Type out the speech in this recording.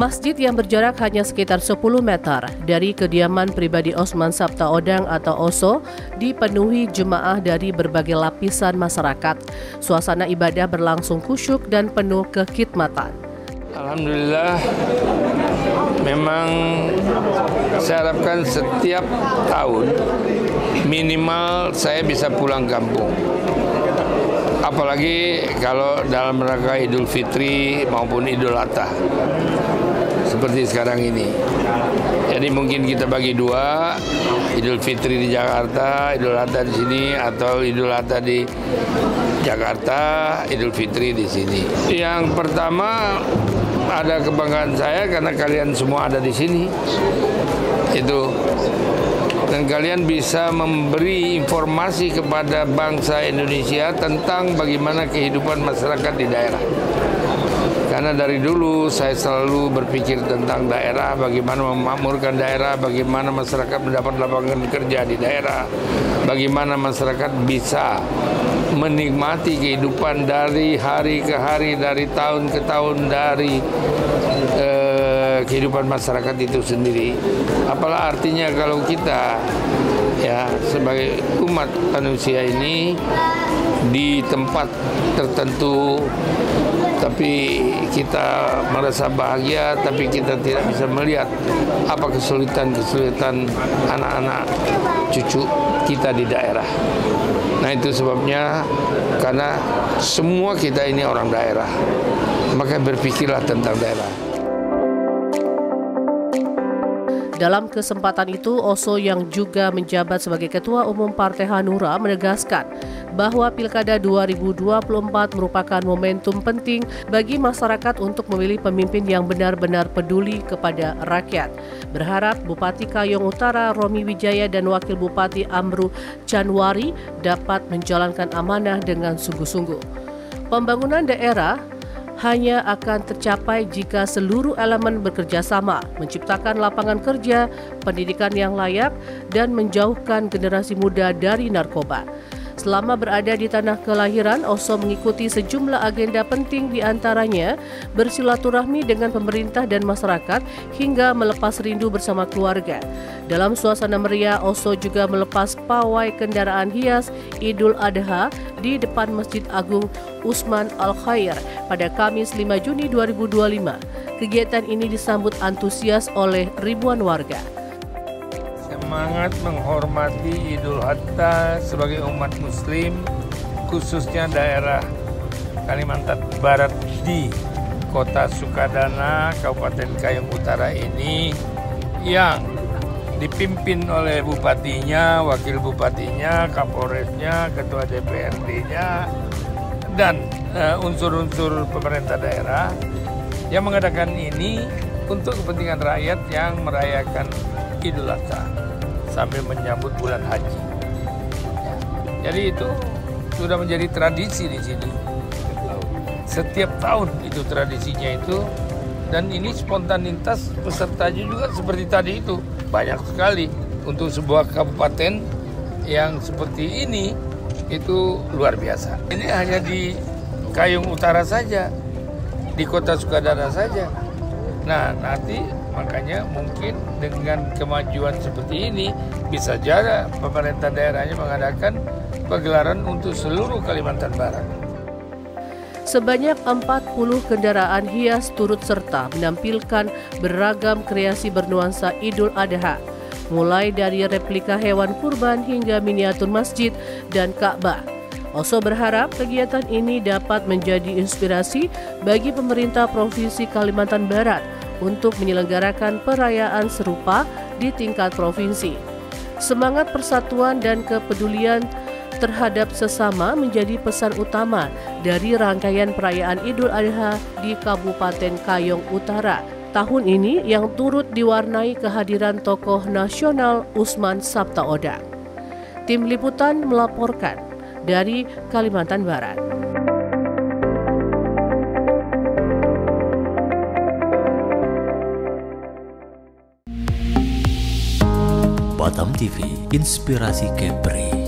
Masjid yang berjarak hanya sekitar 10 meter dari kediaman pribadi Osman Sabtaodang atau Oso dipenuhi jemaah dari berbagai lapisan masyarakat. Suasana ibadah berlangsung khusyuk dan penuh kekhidmatan. Alhamdulillah, memang saya harapkan setiap tahun minimal saya bisa pulang kampung. Apalagi kalau dalam rangka Idul Fitri maupun Idul Adha seperti sekarang ini. Jadi mungkin kita bagi dua, Idul Fitri di Jakarta, Idul Adha di sini, atau Idul Adha di Jakarta, Idul Fitri di sini. Yang pertama, ada kebanggaan saya karena kalian semua ada di sini. Itu. Dan kalian bisa memberi informasi kepada bangsa Indonesia tentang bagaimana kehidupan masyarakat di daerah. Karena dari dulu saya selalu berpikir tentang daerah, bagaimana memakmurkan daerah, bagaimana masyarakat mendapat lapangan kerja di daerah, bagaimana masyarakat bisa menikmati kehidupan dari hari ke hari, dari tahun ke tahun, dari kehidupan masyarakat itu sendiri. Apalah artinya kalau kita ya sebagai umat manusia ini di tempat tertentu tapi kita merasa bahagia, tapi kita tidak bisa melihat apa kesulitan-kesulitan anak-anak cucu kita di daerah. Nah itu sebabnya karena semua kita ini orang daerah, maka berpikirlah tentang daerah. Dalam kesempatan itu, Oso yang juga menjabat sebagai Ketua Umum Partai Hanura menegaskan bahwa Pilkada 2024 merupakan momentum penting bagi masyarakat untuk memilih pemimpin yang benar-benar peduli kepada rakyat. Berharap Bupati Kayong Utara Romi Wijaya dan Wakil Bupati Amru Canwari dapat menjalankan amanah dengan sungguh-sungguh. Pembangunan daerah hanya akan tercapai jika seluruh elemen bekerja sama, menciptakan lapangan kerja, pendidikan yang layak, dan menjauhkan generasi muda dari narkoba. Selama berada di tanah kelahiran, Oso mengikuti sejumlah agenda penting diantaranya bersilaturahmi dengan pemerintah dan masyarakat hingga melepas rindu bersama keluarga. Dalam suasana meriah, Oso juga melepas pawai kendaraan hias Idul Adha di depan Masjid Agung Usman Al-Khair pada Kamis 5 Juni 2025. Kegiatan ini disambut antusias oleh ribuan warga. Semangat menghormati Idul Adha sebagai umat Muslim, khususnya daerah Kalimantan Barat di Kota Sukadana, Kabupaten Kayong Utara ini yang dipimpin oleh bupatinya, wakil bupatinya, kapolresnya, ketua DPRD-nya, dan unsur-unsur pemerintah daerah yang mengadakan ini untuk kepentingan rakyat yang merayakan Idul Adha sambil menyambut bulan haji. Jadi itu sudah menjadi tradisi di sini. Setiap tahun itu tradisinya itu, dan ini spontanitas pesertanya juga seperti tadi itu banyak sekali. Untuk sebuah kabupaten yang seperti ini itu luar biasa. Ini hanya di Kayong Utara saja, di Kota Sukadana saja. Nah nanti makanya mungkin dengan kemajuan seperti ini bisa jadi pemerintah daerahnya mengadakan pagelaran untuk seluruh Kalimantan Barat. Sebanyak 40 kendaraan hias turut serta menampilkan beragam kreasi bernuansa Idul Adha, mulai dari replika hewan kurban hingga miniatur masjid dan Ka'bah. Oso berharap kegiatan ini dapat menjadi inspirasi bagi pemerintah Provinsi Kalimantan Barat untuk menyelenggarakan perayaan serupa di tingkat provinsi. Semangat persatuan dan kepedulian terhadap sesama menjadi pesan utama dari rangkaian perayaan Idul Adha di Kabupaten Kayong Utara tahun ini yang turut diwarnai kehadiran tokoh nasional Usman Sabtaodang. Tim Liputan melaporkan dari Kalimantan Barat. Batam TV, inspirasi Kepri.